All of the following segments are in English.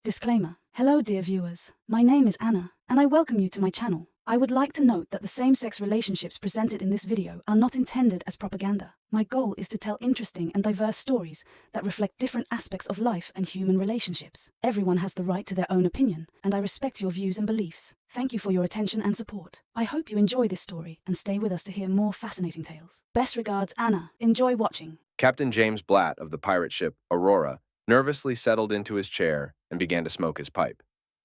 Disclaimer. Hello dear viewers, my name is Anna, and I welcome you to my channel. I would like to note that the same-sex relationships presented in this video are not intended as propaganda. My goal is to tell interesting and diverse stories that reflect different aspects of life and human relationships. Everyone has the right to their own opinion, and I respect your views and beliefs. Thank you for your attention and support. I hope you enjoy this story and stay with us to hear more fascinating tales. Best regards, Anna. Enjoy watching. Captain James Blatt of the pirate ship Aurora nervously settled into his chair and began to smoke his pipe.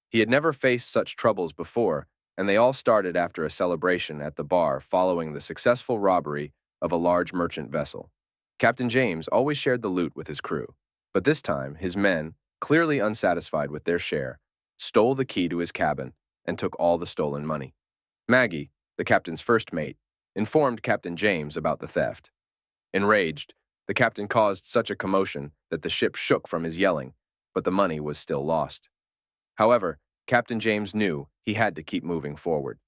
He had never faced such troubles before, and they all started after a celebration at the bar following the successful robbery of a large merchant vessel. Captain James always shared the loot with his crew, but this time his men, clearly unsatisfied with their share, stole the key to his cabin and took all the stolen money. Maggie, the captain's first mate, informed Captain James about the theft. Enraged, the captain caused such a commotion that the ship shook from his yelling, but the money was still lost. However, Captain James knew he had to keep moving forward.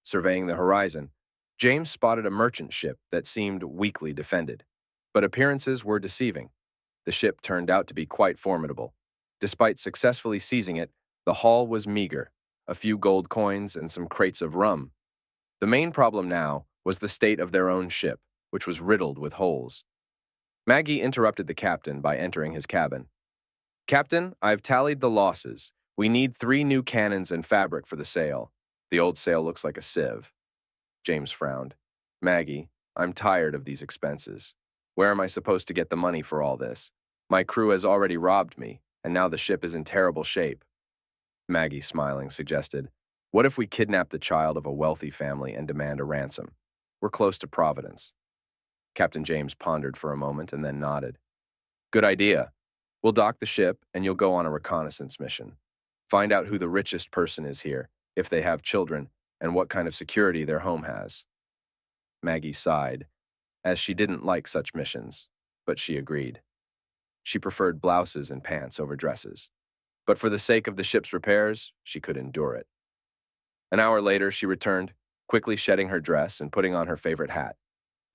Surveying the horizon, James spotted a merchant ship that seemed weakly defended, but appearances were deceiving. The ship turned out to be quite formidable. Despite successfully seizing it, the haul was meager, a few gold coins and some crates of rum. The main problem now was the state of their own ship, which was riddled with holes. Maggie interrupted the captain by entering his cabin. "Captain, I've tallied the losses. We need 3 new cannons and fabric for the sail. The old sail looks like a sieve." James frowned. "Maggie, I'm tired of these expenses. Where am I supposed to get the money for all this? My crew has already robbed me, and now the ship is in terrible shape." Maggie, smiling, suggested, "What if we kidnap the child of a wealthy family and demand a ransom? We're close to Providence." Captain James pondered for a moment and then nodded. "Good idea. We'll dock the ship and you'll go on a reconnaissance mission. Find out who the richest person is here, if they have children, and what kind of security their home has." Maggie sighed, as she didn't like such missions, but she agreed. She preferred blouses and pants over dresses, but for the sake of the ship's repairs, she could endure it. An hour later, she returned, quickly shedding her dress and putting on her favorite hat.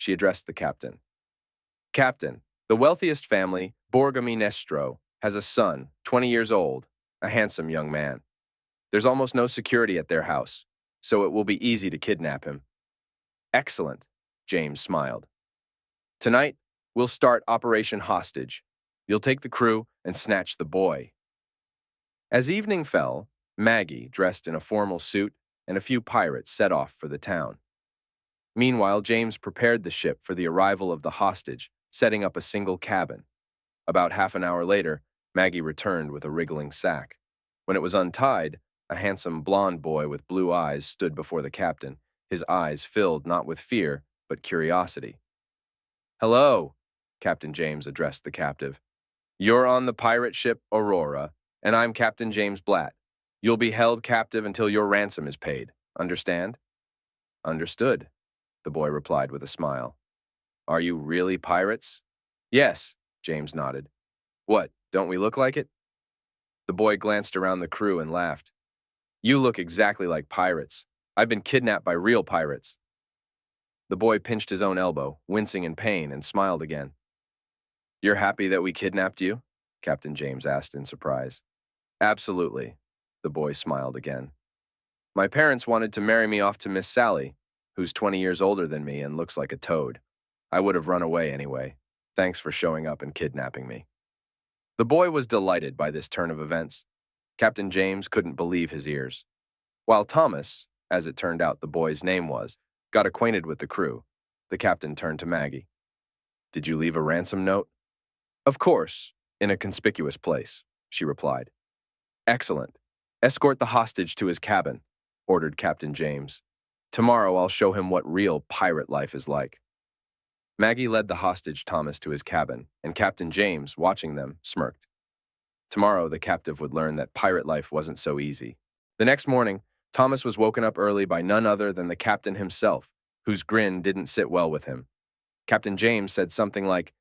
She addressed the captain. "Captain, the wealthiest family, Borgominestro, has a son, 20 years old, a handsome young man. There's almost no security at their house, so it will be easy to kidnap him." "Excellent," James smiled. "Tonight, we'll start Operation Hostage. You'll take the crew and snatch the boy." As evening fell, Maggie, dressed in a formal suit, and a few pirates set off for the town. Meanwhile, James prepared the ship for the arrival of the hostage, setting up a single cabin. About half an hour later, Maggie returned with a wriggling sack. When it was untied, a handsome blonde boy with blue eyes stood before the captain, his eyes filled not with fear, but curiosity. "Hello," Captain James addressed the captive. "You're on the pirate ship Aurora, and I'm Captain James Blatt. You'll be held captive until your ransom is paid. Understand?" "Understood," the boy replied with a smile. "Are you really pirates?" "Yes," James nodded. "What, don't we look like it?" The boy glanced around the crew and laughed. "You look exactly like pirates. I've been kidnapped by real pirates." The boy pinched his own elbow, wincing in pain, and smiled again. "You're happy that we kidnapped you?" Captain James asked in surprise. "Absolutely," the boy smiled again. "My parents wanted to marry me off to Miss Sally, who's 20 years older than me and looks like a toad. I would have run away anyway. Thanks for showing up and kidnapping me." The boy was delighted by this turn of events. Captain James couldn't believe his ears. While Thomas, as it turned out the boy's name was, got acquainted with the crew, the captain turned to Maggie. "Did you leave a ransom note?" "Of course, in a conspicuous place," she replied. "Excellent. Escort the hostage to his cabin," ordered Captain James. "Tomorrow I'll show him what real pirate life is like." Maggie led the hostage Thomas to his cabin, and Captain James, watching them, smirked. Tomorrow the captive would learn that pirate life wasn't so easy. The next morning, Thomas was woken up early by none other than the captain himself, whose grin didn't sit well with him. Captain James said something like,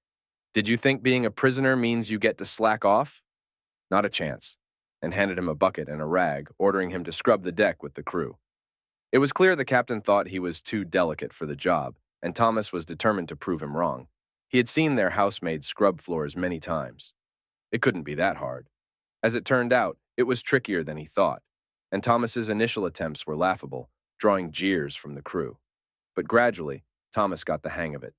"Did you think being a prisoner means you get to slack off?" "Not a chance," and handed him a bucket and a rag, ordering him to scrub the deck with the crew. It was clear the captain thought he was too delicate for the job, and Thomas was determined to prove him wrong. He had seen their housemaids scrub floors many times. It couldn't be that hard. As it turned out, it was trickier than he thought, and Thomas's initial attempts were laughable, drawing jeers from the crew. But gradually, Thomas got the hang of it.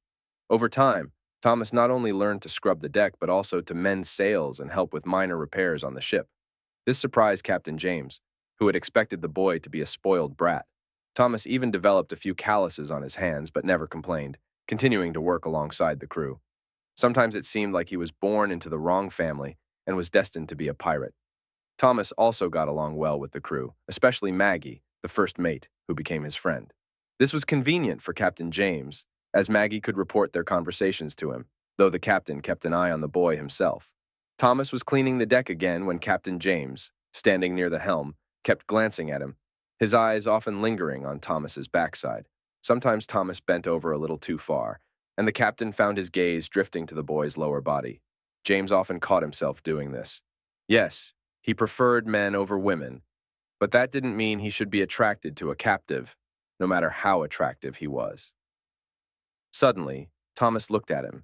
Over time, Thomas not only learned to scrub the deck but also to mend sails and help with minor repairs on the ship. This surprised Captain James, who had expected the boy to be a spoiled brat. Thomas even developed a few calluses on his hands but never complained, continuing to work alongside the crew. Sometimes it seemed like he was born into the wrong family and was destined to be a pirate. Thomas also got along well with the crew, especially Maggie, the first mate, who became his friend. This was convenient for Captain James, as Maggie could report their conversations to him, though the captain kept an eye on the boy himself. Thomas was cleaning the deck again when Captain James, standing near the helm, kept glancing at him, his eyes often lingering on Thomas's backside. Sometimes Thomas bent over a little too far, and the captain found his gaze drifting to the boy's lower body. James often caught himself doing this. Yes, he preferred men over women, but that didn't mean he should be attracted to a captive, no matter how attractive he was. Suddenly, Thomas looked at him,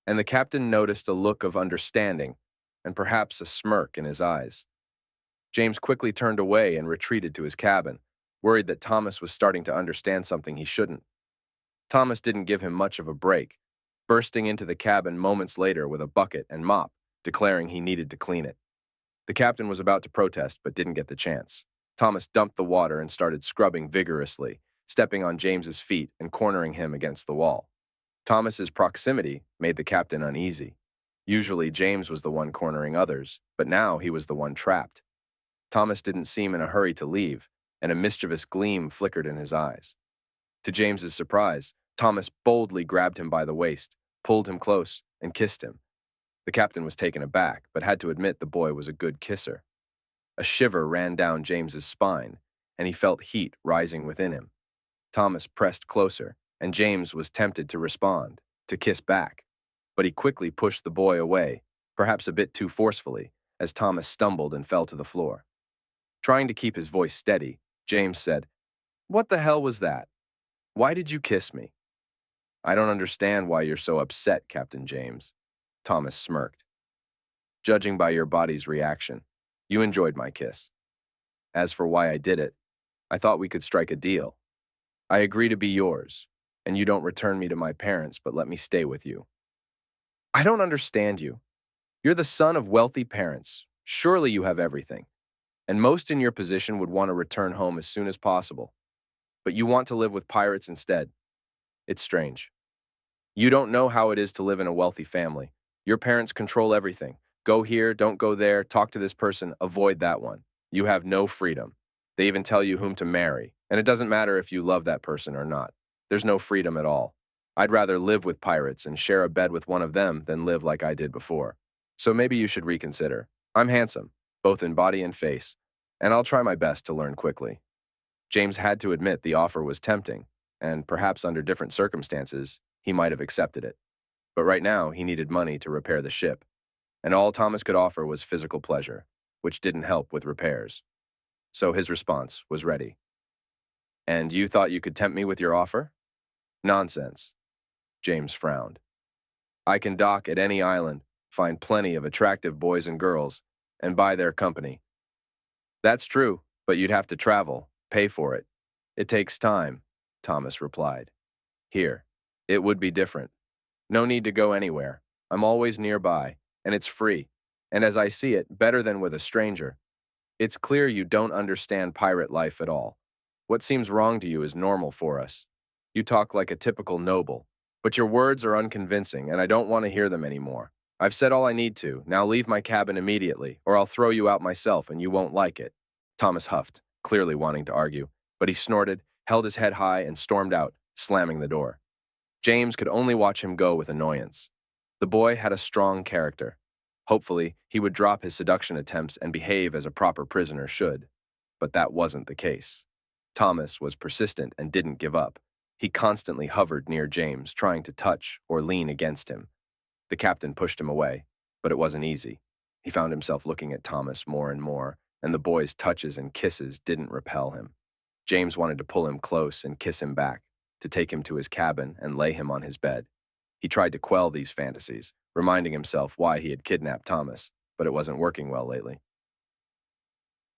and the captain noticed a look of understanding and perhaps a smirk in his eyes. James quickly turned away and retreated to his cabin, worried that Thomas was starting to understand something he shouldn't. Thomas didn't give him much of a break, bursting into the cabin moments later with a bucket and mop, declaring he needed to clean it. The captain was about to protest but didn't get the chance. Thomas dumped the water and started scrubbing vigorously, stepping on James's feet and cornering him against the wall. Thomas's proximity made the captain uneasy. Usually James was the one cornering others, but now he was the one trapped. Thomas didn't seem in a hurry to leave, and a mischievous gleam flickered in his eyes. To James's surprise, Thomas boldly grabbed him by the waist, pulled him close, and kissed him. The captain was taken aback, but had to admit the boy was a good kisser. A shiver ran down James's spine, and he felt heat rising within him. Thomas pressed closer, and James was tempted to respond, to kiss back. But he quickly pushed the boy away, perhaps a bit too forcefully, as Thomas stumbled and fell to the floor. Trying to keep his voice steady, James said, "What the hell was that? Why did you kiss me?" "I don't understand why you're so upset, Captain James." Thomas smirked. "Judging by your body's reaction, you enjoyed my kiss. As for why I did it, I thought we could strike a deal. I agree to be yours, and you don't return me to my parents but let me stay with you." "I don't understand you. You're the son of wealthy parents. Surely you have everything. And most in your position would want to return home as soon as possible. But you want to live with pirates instead. It's strange. You don't know how it is to live in a wealthy family. Your parents control everything. Go here, don't go there, talk to this person, avoid that one. You have no freedom. They even tell you whom to marry, and it doesn't matter if you love that person or not. There's no freedom at all. I'd rather live with pirates and share a bed with one of them than live like I did before. So maybe you should reconsider. I'm handsome, both in body and face, and I'll try my best to learn quickly." James had to admit the offer was tempting, and perhaps under different circumstances, he might have accepted it. But right now, he needed money to repair the ship, and all Thomas could offer was physical pleasure, which didn't help with repairs. So his response was ready. "And you thought you could tempt me with your offer?" "Nonsense." James frowned. "I can dock at any island, find plenty of attractive boys and girls, and buy their company." "That's true, but you'd have to travel, pay for it. It takes time," Thomas replied. "Here, it would be different. No need to go anywhere. I'm always nearby, and it's free. And as I see it, better than with a stranger. It's clear you don't understand pirate life at all. What seems wrong to you is normal for us. You talk like a typical noble, but your words are unconvincing, and I don't want to hear them anymore. I've said all I need to. Now leave my cabin immediately, or I'll throw you out myself and you won't like it." Thomas huffed, clearly wanting to argue, but he snorted, held his head high, and stormed out, slamming the door. James could only watch him go with annoyance. The boy had a strong character. Hopefully, he would drop his seduction attempts and behave as a proper prisoner should. But that wasn't the case. Thomas was persistent and didn't give up. He constantly hovered near James, trying to touch or lean against him. The captain pushed him away, but it wasn't easy. He found himself looking at Thomas more and more, and the boy's touches and kisses didn't repel him. James wanted to pull him close and kiss him back, to take him to his cabin and lay him on his bed. He tried to quell these fantasies, reminding himself why he had kidnapped Thomas, but it wasn't working well lately.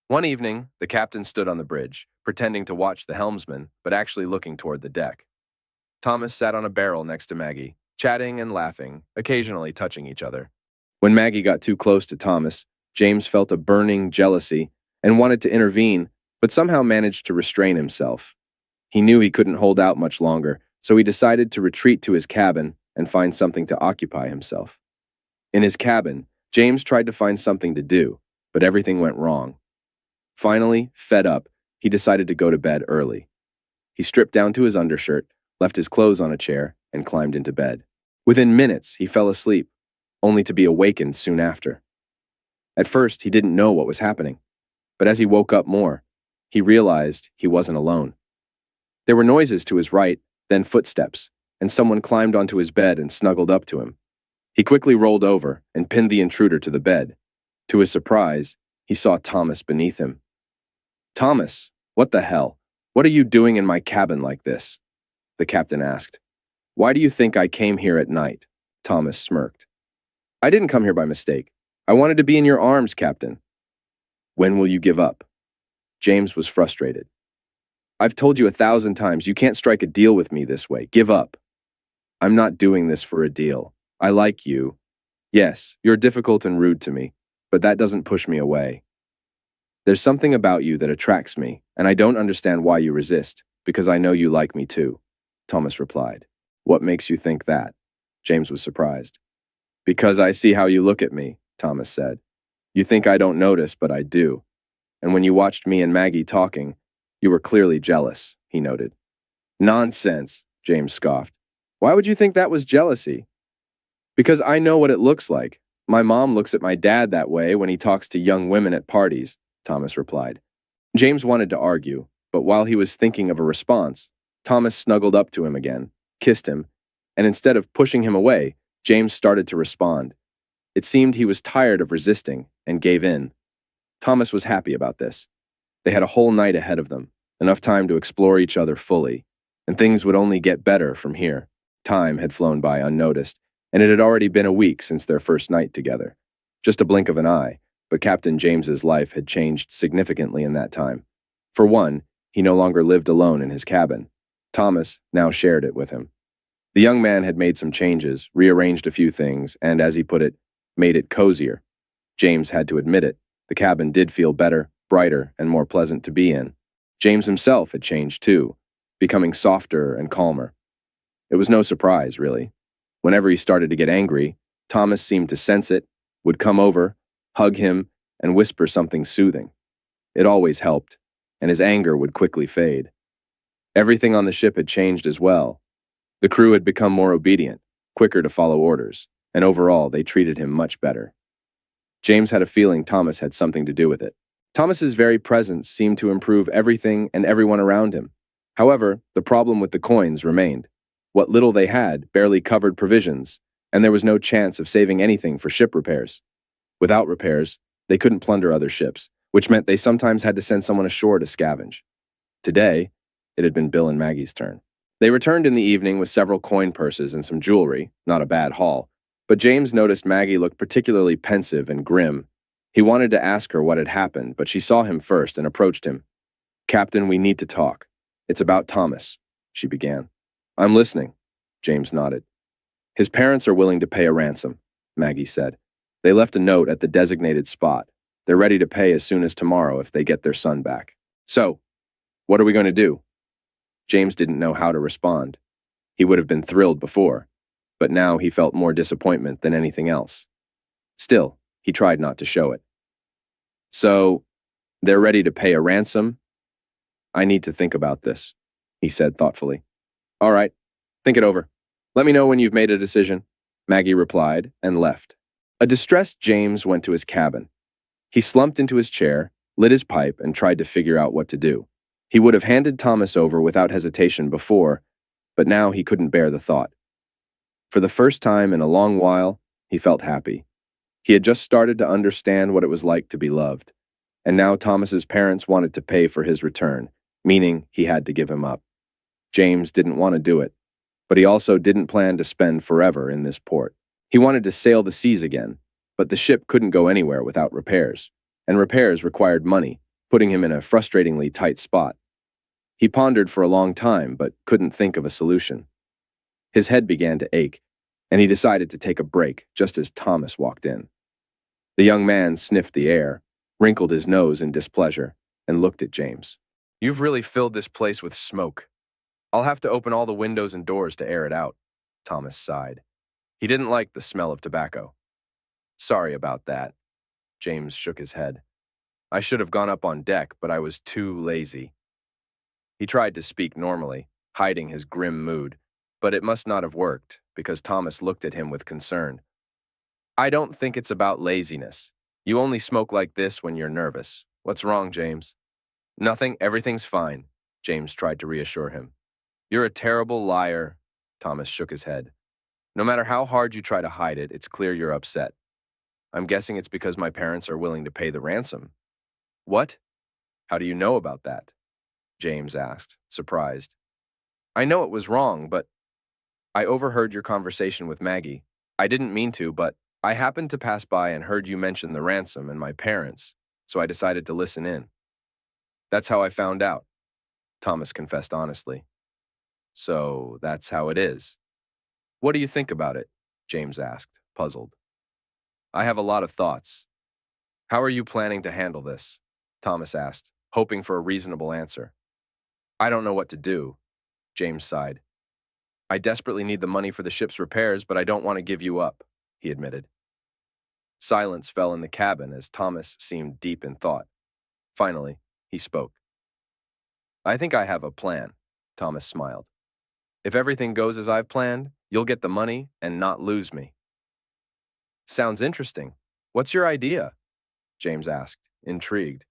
One evening, the captain stood on the bridge, pretending to watch the helmsman, but actually looking toward the deck. Thomas sat on a barrel next to Maggie, chatting and laughing, occasionally touching each other. When Maggie got too close to Thomas, James felt a burning jealousy and wanted to intervene, but somehow managed to restrain himself. He knew he couldn't hold out much longer, so he decided to retreat to his cabin and find something to occupy himself. In his cabin, James tried to find something to do, but everything went wrong. Finally, fed up, he decided to go to bed early. He stripped down to his undershirt, left his clothes on a chair, and climbed into bed. Within minutes, he fell asleep, only to be awakened soon after. At first, he didn't know what was happening, but as he woke up more, he realized he wasn't alone. There were noises to his right, then footsteps, and someone climbed onto his bed and snuggled up to him. He quickly rolled over and pinned the intruder to the bed. To his surprise, he saw Thomas beneath him. "Thomas, what the hell? What are you doing in my cabin like this?" the captain asked. "Why do you think I came here at night?" Thomas smirked. "I didn't come here by mistake. I wanted to be in your arms, Captain." "When will you give up?" James was frustrated. "I've told you 1,000 times you can't strike a deal with me this way. Give up." "I'm not doing this for a deal. I like you. Yes, you're difficult and rude to me, but that doesn't push me away. There's something about you that attracts me, and I don't understand why you resist, because I know you like me too," Thomas replied. "What makes you think that?" James was surprised. "Because I see how you look at me," Thomas said. "You think I don't notice, but I do. And when you watched me and Maggie talking, you were clearly jealous," he noted. "Nonsense," James scoffed. "Why would you think that was jealousy?" "Because I know what it looks like. My mom looks at my dad that way when he talks to young women at parties," Thomas replied. James wanted to argue, but while he was thinking of a response, Thomas snuggled up to him again, kissed him, and instead of pushing him away, James started to respond. It seemed he was tired of resisting and gave in. Thomas was happy about this. They had a whole night ahead of them, enough time to explore each other fully, and things would only get better from here. Time had flown by unnoticed, and it had already been a week since their first night together. Just a blink of an eye, but Captain James's life had changed significantly in that time. For one, he no longer lived alone in his cabin. Thomas now shared it with him. The young man had made some changes, rearranged a few things, and, as he put it, made it cozier. James had to admit it. The cabin did feel better, brighter, and more pleasant to be in. James himself had changed too, becoming softer and calmer. It was no surprise, really. Whenever he started to get angry, Thomas seemed to sense it, would come over, hug him, and whisper something soothing. It always helped, and his anger would quickly fade. Everything on the ship had changed as well. The crew had become more obedient, quicker to follow orders, and overall they treated him much better. James had a feeling Thomas had something to do with it. Thomas's very presence seemed to improve everything and everyone around him. However, the problem with the coins remained. What little they had barely covered provisions, and there was no chance of saving anything for ship repairs. Without repairs, they couldn't plunder other ships, which meant they sometimes had to send someone ashore to scavenge. Today, it had been Bill and Maggie's turn. They returned in the evening with several coin purses and some jewelry, not a bad haul, but James noticed Maggie looked particularly pensive and grim. He wanted to ask her what had happened, but she saw him first and approached him. "Captain, we need to talk. It's about Thomas," she began. "I'm listening," James nodded. "His parents are willing to pay a ransom," Maggie said. "They left a note at the designated spot. They're ready to pay as soon as tomorrow if they get their son back. So, what are we going to do?" James didn't know how to respond. He would have been thrilled before, but now he felt more disappointment than anything else. Still, he tried not to show it. "So, they're ready to pay a ransom? I need to think about this," he said thoughtfully. "All right, think it over. Let me know when you've made a decision," Maggie replied and left. A distressed James went to his cabin. He slumped into his chair, lit his pipe, and tried to figure out what to do. He would have handed Thomas over without hesitation before, but now he couldn't bear the thought. For the first time in a long while, he felt happy. He had just started to understand what it was like to be loved, and now Thomas's parents wanted to pay for his return, meaning he had to give him up. James didn't want to do it, but he also didn't plan to spend forever in this port. He wanted to sail the seas again, but the ship couldn't go anywhere without repairs, and repairs required money, putting him in a frustratingly tight spot. He pondered for a long time, but couldn't think of a solution. His head began to ache, and he decided to take a break just as Thomas walked in. The young man sniffed the air, wrinkled his nose in displeasure, and looked at James. "You've really filled this place with smoke. I'll have to open all the windows and doors to air it out," Thomas sighed. He didn't like the smell of tobacco. "Sorry about that." James shook his head. "I should have gone up on deck, but I was too lazy." He tried to speak normally, hiding his grim mood, but it must not have worked because Thomas looked at him with concern. "I don't think it's about laziness. You only smoke like this when you're nervous. What's wrong, James?" "Nothing, everything's fine," James tried to reassure him. "You're a terrible liar." Thomas shook his head. "No matter how hard you try to hide it, it's clear you're upset. I'm guessing it's because my parents are willing to pay the ransom." "What? How do you know about that?" James asked, surprised. "I know it was wrong, but I overheard your conversation with Maggie. I didn't mean to, but I happened to pass by and heard you mention the ransom and my parents, so I decided to listen in. That's how I found out," Thomas confessed honestly. "So that's how it is. What do you think about it?" James asked, puzzled. "I have a lot of thoughts." "How are you planning to handle this?" Thomas asked, hoping for a reasonable answer. "I don't know what to do," James sighed. "I desperately need the money for the ship's repairs, but I don't want to give you up," he admitted. Silence fell in the cabin as Thomas seemed deep in thought. Finally, he spoke. "I think I have a plan," Thomas smiled. "If everything goes as I've planned, you'll get the money and not lose me." "Sounds interesting. What's your idea?" James asked, intrigued.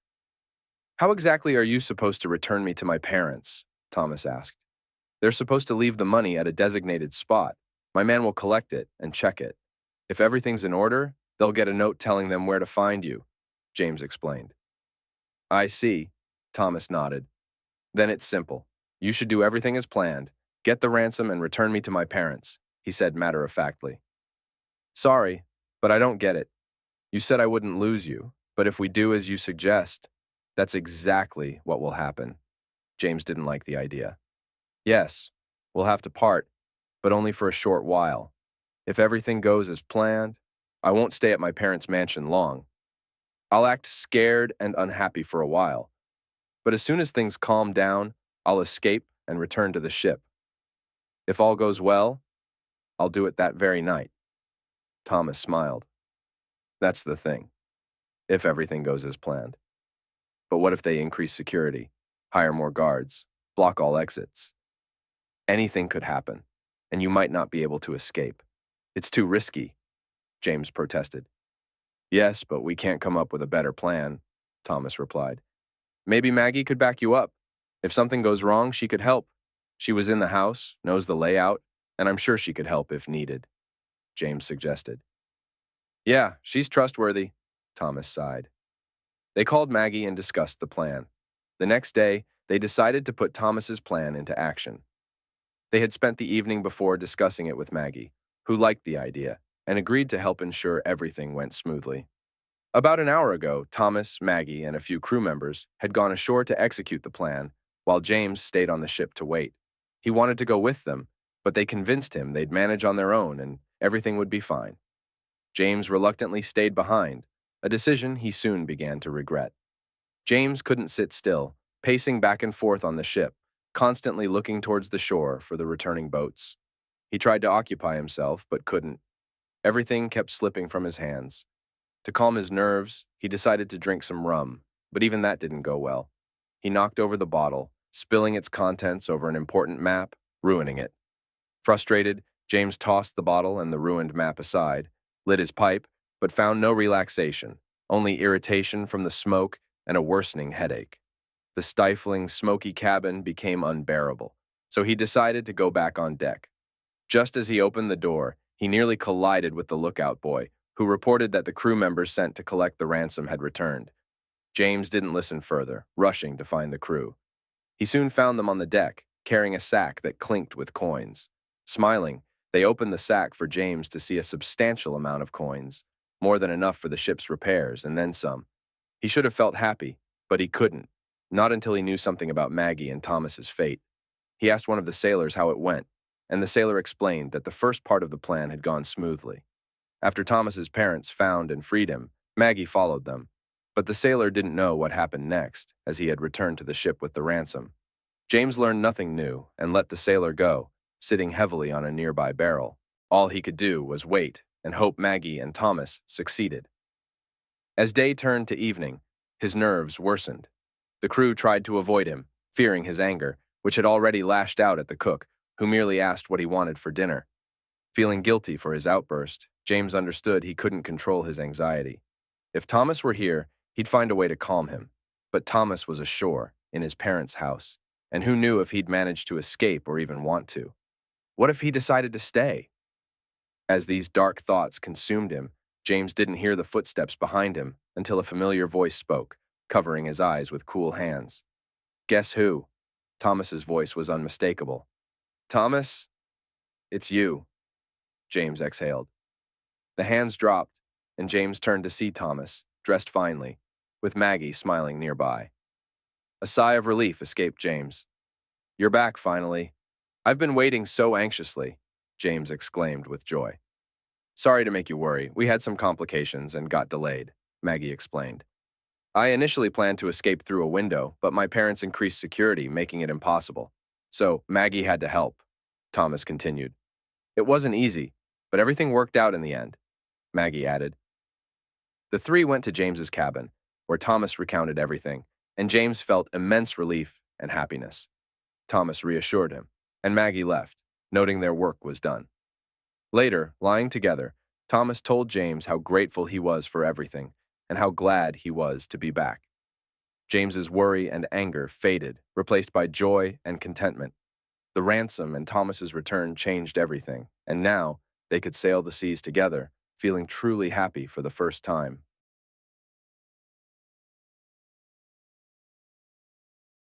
"How exactly are you supposed to return me to my parents?" Thomas asked. "They're supposed to leave the money at a designated spot. My man will collect it and check it. If everything's in order, they'll get a note telling them where to find you," James explained. "I see," Thomas nodded. "Then it's simple. You should do everything as planned. Get the ransom and return me to my parents," he said matter-of-factly. "Sorry, but I don't get it. You said I wouldn't lose you, but if we do as you suggest, that's exactly what will happen." James didn't like the idea. "Yes, we'll have to part, but only for a short while. If everything goes as planned, I won't stay at my parents' mansion long. I'll act scared and unhappy for a while, but as soon as things calm down, I'll escape and return to the ship. If all goes well, I'll do it that very night." Thomas smiled. "That's the thing, if everything goes as planned. But what if they increase security, hire more guards, block all exits? Anything could happen, and you might not be able to escape. It's too risky," James protested. "Yes, but we can't come up with a better plan," Thomas replied. "Maybe Maggie could back you up. If something goes wrong, she could help. She was in the house, knows the layout, and I'm sure she could help if needed," James suggested. "Yeah, she's trustworthy," Thomas sighed. They called Maggie and discussed the plan. The next day, they decided to put Thomas's plan into action. They had spent the evening before discussing it with Maggie, who liked the idea and agreed to help ensure everything went smoothly. About an hour ago, Thomas, Maggie, and a few crew members had gone ashore to execute the plan, while James stayed on the ship to wait. He wanted to go with them, but they convinced him they'd manage on their own and everything would be fine. James reluctantly stayed behind, a decision he soon began to regret. James couldn't sit still, pacing back and forth on the ship, constantly looking towards the shore for the returning boats. He tried to occupy himself, but couldn't. Everything kept slipping from his hands. To calm his nerves, he decided to drink some rum, but even that didn't go well. He knocked over the bottle, spilling its contents over an important map, ruining it. Frustrated, James tossed the bottle and the ruined map aside, lit his pipe, but found no relaxation, only irritation from the smoke and a worsening headache. The stifling, smoky cabin became unbearable, so he decided to go back on deck. Just as he opened the door, he nearly collided with the lookout boy, who reported that the crew members sent to collect the ransom had returned. James didn't listen further, rushing to find the crew. He soon found them on the deck, carrying a sack that clinked with coins. Smiling, they opened the sack for James to see a substantial amount of coins, more than enough for the ship's repairs and then some. He should have felt happy, But he couldn't, not until he knew something about Maggie and Thomas's fate. He asked one of the sailors how it went, and the sailor explained that the first part of the plan had gone smoothly. After Thomas's parents found and freed him, Maggie followed them. But the sailor didn't know what happened next, as he had returned to the ship with the ransom. James learned nothing new and let the sailor go, sitting heavily on a nearby barrel. All he could do was wait and hope Maggie and Thomas succeeded. As day turned to evening, his nerves worsened. The crew tried to avoid him, fearing his anger, which had already lashed out at the cook, who merely asked what he wanted for dinner. Feeling guilty for his outburst, James understood he couldn't control his anxiety. If Thomas were here, he'd find a way to calm him. But Thomas was ashore, in his parents' house, and who knew if he'd manage to escape or even want to? What if he decided to stay? As these dark thoughts consumed him, James didn't hear the footsteps behind him until a familiar voice spoke, covering his eyes with cool hands. Guess who? Thomas's voice was unmistakable. Thomas? It's you, James exhaled. The hands dropped, and James turned to see Thomas, dressed finely, with Maggie smiling nearby. A sigh of relief escaped James. You're back, finally. I've been waiting so anxiously, James exclaimed with joy. Sorry to make you worry. We had some complications and got delayed, Maggie explained. I initially planned to escape through a window, but my parents increased security, making it impossible. So Maggie had to help, Thomas continued. It wasn't easy, but everything worked out in the end, Maggie added. The three went to James's cabin, where Thomas recounted everything, and James felt immense relief and happiness. Thomas reassured him, and Maggie left, noting their work was done. Later, lying together, Thomas told James how grateful he was for everything and how glad he was to be back. James's worry and anger faded, replaced by joy and contentment. The ransom and Thomas's return changed everything, and now they could sail the seas together, feeling truly happy for the first time.